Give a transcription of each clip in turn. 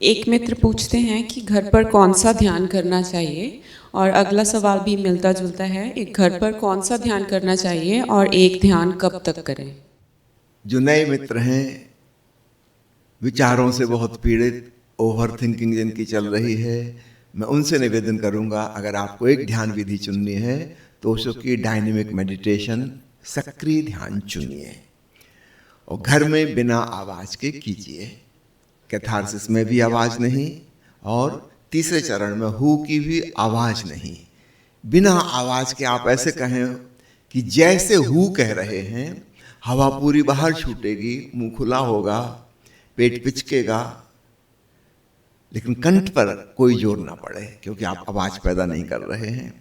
एक मित्र पूछते हैं कि घर पर कौन सा ध्यान करना चाहिए, और अगला सवाल भी मिलता जुलता है, एक घर पर कौन सा ध्यान करना चाहिए और एक ध्यान कब तक करें। जो नए मित्र हैं, विचारों से बहुत पीड़ित, ओवर थिंकिंग जिनकी चल रही है, मैं उनसे निवेदन करूंगा, अगर आपको एक ध्यान विधि चुननी है तो उसकी डायनेमिक मेडिटेशन, सक्रिय ध्यान चुनिए और घर में बिना आवाज के कीजिए। कैथारसिस में भी आवाज नहीं और तीसरे चरण में हु की भी आवाज नहीं। बिना आवाज के आप ऐसे कहें कि जैसे हु कह रहे हैं, हवा पूरी बाहर छूटेगी, मुंह खुला होगा, पेट पिचकेगा, लेकिन कंठ पर कोई जोर ना पड़े, क्योंकि आप आवाज पैदा नहीं कर रहे हैं।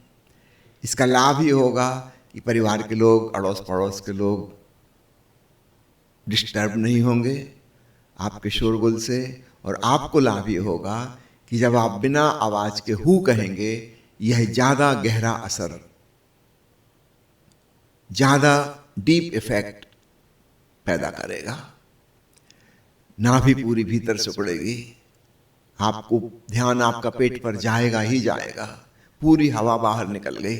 इसका लाभ ये होगा कि परिवार के लोग, अड़ोस पड़ोस के लोग डिस्टर्ब नहीं होंगे आपके शोरगुल से, और आपको लाभ ये होगा कि जब आप बिना आवाज के हु कहेंगे, यह ज्यादा गहरा असर, ज्यादा डीप इफेक्ट पैदा करेगा। नाभि पूरी भीतर सिकुड़ेगी, आपको ध्यान आपका पेट पर जाएगा ही जाएगा, पूरी हवा बाहर निकल गई।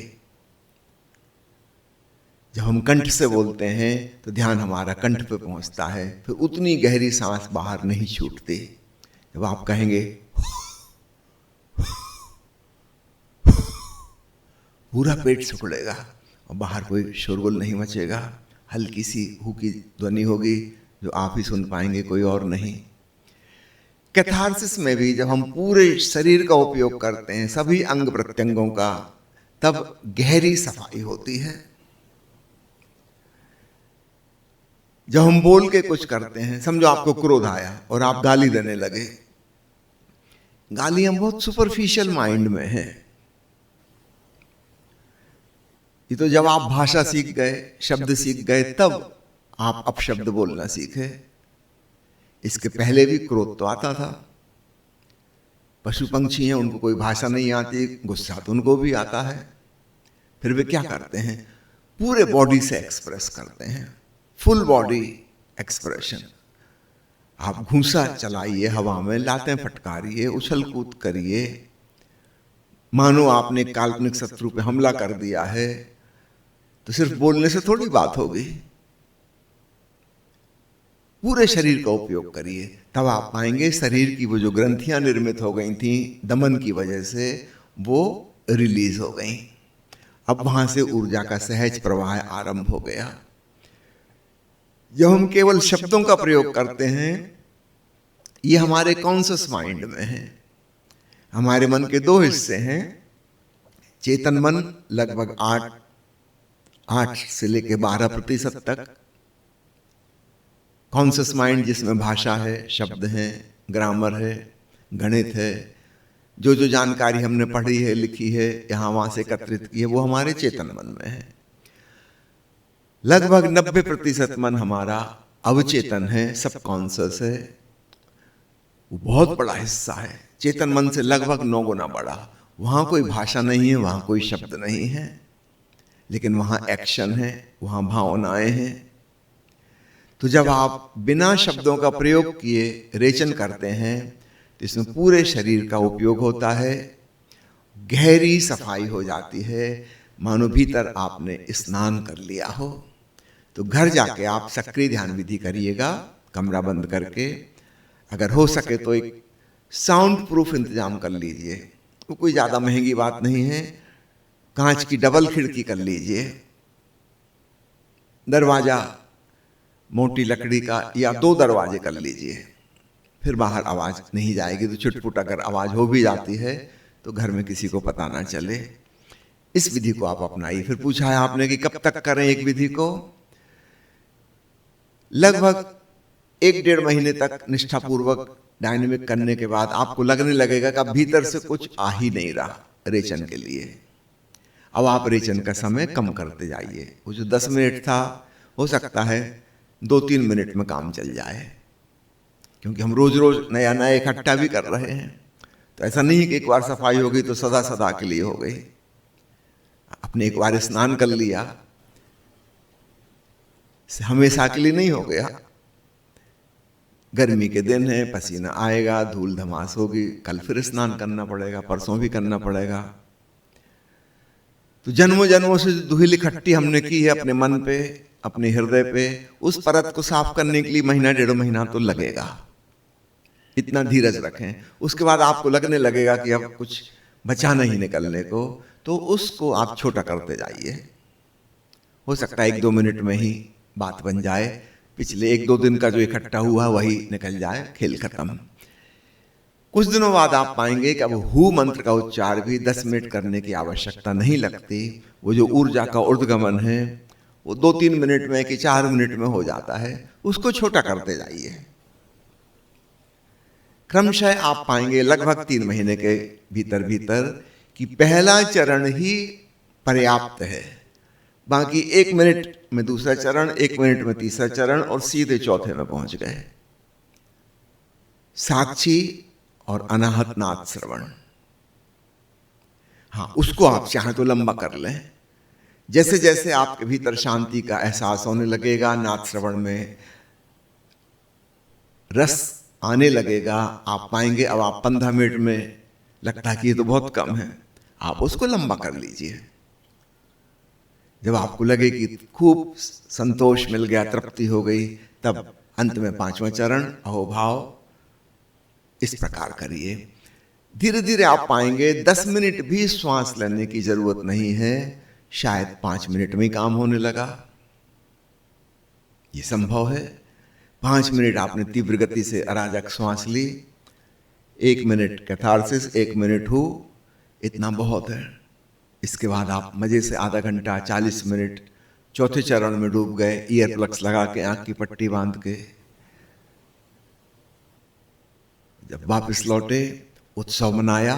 जब हम कंठ से बोलते हैं तो ध्यान हमारा कंठ पे पहुंचता है, फिर उतनी गहरी सांस बाहर नहीं छूटती। जब आप कहेंगे पूरा पेट सिकुड़ेगा और बाहर कोई शोरगुल नहीं मचेगा, हल्की सी हु की ध्वनि होगी जो आप ही सुन पाएंगे, कोई और नहीं। कैथारसिस में भी जब हम पूरे शरीर का उपयोग करते हैं, सभी अंग प्रत्यंगों का, तब गहरी सफाई होती है। जब हम बोल के कुछ करते हैं, समझो आपको क्रोध आया और आप गाली देने लगे, गाली हम बहुत सुपरफिशियल माइंड में हैं। ये तो जब आप भाषा सीख गए, शब्द सीख गए, तब आप अपशब्द बोलना सीखे। इसके पहले भी क्रोध तो आता था। पशु पंक्षी हैं, उनको कोई भाषा नहीं आती, गुस्सा तो उनको भी आता है, फिर वे क्या करते हैं, पूरे बॉडी से एक्सप्रेस करते हैं, फुल बॉडी एक्सप्रेशन। आप घूंसा चलाइए, हवा में लातें फटकारिए, उछल कूद करिए, मानो आपने काल्पनिक शत्रु पे हमला कर दिया है। तो सिर्फ बोलने से थोड़ी बात होगी, पूरे शरीर का उपयोग करिए, तब आप पाएंगे शरीर की वो जो ग्रंथियां निर्मित हो गई थी दमन की वजह से, वो रिलीज हो गई। अब वहां से ऊर्जा का सहज प्रवाह आरंभ हो गया। जब हम केवल शब्दों का प्रयोग करते हैं, ये हमारे कॉन्शियस माइंड में है। हमारे मन के दो हिस्से हैं, चेतन मन लगभग 8 से लेकर 12% तक, कॉन्शियस माइंड जिसमें भाषा है, शब्द हैं, ग्रामर है, गणित है, जो जो जानकारी हमने पढ़ी है, लिखी है, यहां वहां से एकत्रित की है, वो हमारे चेतन मन में है। लगभग 90% मन हमारा अवचेतन है, सब कॉन्शियस है, वो बहुत बड़ा हिस्सा है, चेतन मन से लगभग 9 गुना बड़ा। वहां कोई भाषा नहीं है, वहां कोई शब्द नहीं है, लेकिन वहां एक्शन है, वहां भावनाएं हैं। तो जब आप बिना शब्दों का प्रयोग किए रेचन करते हैं, तो इसमें पूरे शरीर का उपयोग होता है, गहरी सफाई हो जाती है, मानो भीतर आपने स्नान कर लिया हो। तो घर जाके आप सक्रिय ध्यान विधि करिएगा, कमरा बंद करके। अगर हो सके तो एक साउंड प्रूफ इंतजाम कर लीजिए, वो कोई ज्यादा महंगी बात नहीं है, कांच की डबल खिड़की कर लीजिए, दरवाजा मोटी लकड़ी का या 2 दरवाजे कर लीजिए, फिर बाहर आवाज नहीं जाएगी। तो छुटपुट अगर आवाज हो भी जाती है तो घर में किसी को पता ना चले। इस विधि को आप अपनाइए। फिर पूछा है आपने कि कब तक करें एक विधि को। लगभग 1-1.5 महीने तक निष्ठापूर्वक डायनेमिक करने के बाद आपको लगने लगेगा कि अब भीतर से कुछ आ ही नहीं रहा रेचन के लिए। अब आप रेचन का समय कम करते जाइए। वो जो 10 मिनट था, हो सकता है 2-3 मिनट में काम चल जाए, क्योंकि हम रोज रोज नया नया इकट्ठा भी कर रहे हैं। तो ऐसा नहीं कि एक बार सफाई हो गई तो सदा सदा के लिए हो गई। आपने एक बार स्नान कर लिया, हमेशा के लिए नहीं हो गया। गर्मी के दिन है, पसीना आएगा, धूल धमास होगी, कल फिर स्नान करना पड़ेगा, परसों भी करना पड़ेगा। तो जन्मों जन्मों से जो धूल इकट्ठी हमने की है अपने मन पे, अपने हृदय पे, उस परत को साफ करने के लिए महीना 1.5 महीना तो लगेगा। इतना धीरज रखें। उसके बाद आपको लगने लगेगा कि अब कुछ बचा नहीं निकलने को, तो उसको आप छोटा करते जाइए। हो सकता है 1-2 मिनट में ही बात बन जाए, पिछले 1-2 दिन का जो इकट्ठा हुआ वही निकल जाए, खेल खत्म। कुछ दिनों बाद आप पाएंगे कि अब हु मंत्र का उच्चार भी 10 मिनट करने की आवश्यकता नहीं लगती। वो जो ऊर्जा का ऊर्ध्वगमन है वो 2-3 मिनट में कि 4 मिनट में हो जाता है। उसको छोटा करते जाइए। क्रमशः आप पाएंगे लगभग 3 महीने के भीतर भीतर कि पहला चरण ही पर्याप्त है। बाकी 1 मिनट में दूसरा चरण, 1 मिनट में तीसरा चरण और सीधे चौथे में पहुंच गए। साक्षी और अनाहत नाद श्रवण, हाँ, उसको आप चाहें तो लंबा कर लें। जैसे जैसे आपके भीतर शांति का एहसास होने लगेगा, नाद श्रवण में रस आने लगेगा, आप पाएंगे अब आप 15 मिनट में, लगता है कि ये तो बहुत कम है, आप उसको लंबा कर लीजिए। जब आपको लगे कि खूब संतोष मिल गया, तृप्ति हो गई, तब अंत में 5वां चरण अहोभाव, इस प्रकार करिए। धीरे धीरे आप पाएंगे 10 मिनट भी श्वास लेने की जरूरत नहीं है, शायद 5 मिनट में ही काम होने लगा। ये संभव है। 5 मिनट आपने तीव्र गति से अराजक श्वास ली, 1 मिनट कैथारसिस, 1 मिनट हु, इतना बहुत है। इसके बाद आप मजे से आधा घंटा, 40 मिनट चौथे चरण में डूब गए, ईयर प्लग्स लगा के, आंख की पट्टी बांध के। जब वापस लौटे, उत्सव मनाया,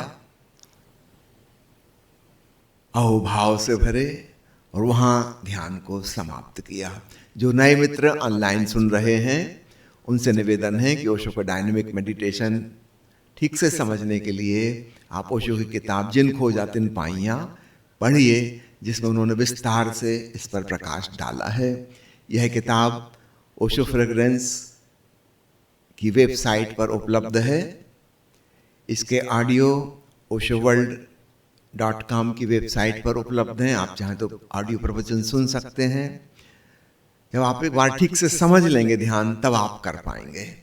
अहोभाव से भरे और वहां ध्यान को समाप्त किया। जो नए मित्र ऑनलाइन सुन रहे हैं उनसे निवेदन है कि ओशो का डायनेमिक मेडिटेशन ठीक से समझने के लिए आप ओशो की किताब जिन खोजा तिन पाइयां पढ़िए, जिसमें उन्होंने विस्तार से इस पर प्रकाश डाला है। यह किताब ओशो फ्रेग्रेंस की वेबसाइट पर उपलब्ध है। इसके ऑडियो oshoworld.com की वेबसाइट पर उपलब्ध हैं। आप चाहें तो ऑडियो प्रवचन सुन सकते हैं। जब आप एक बार ठीक से समझ लेंगे ध्यान, तब आप कर पाएंगे।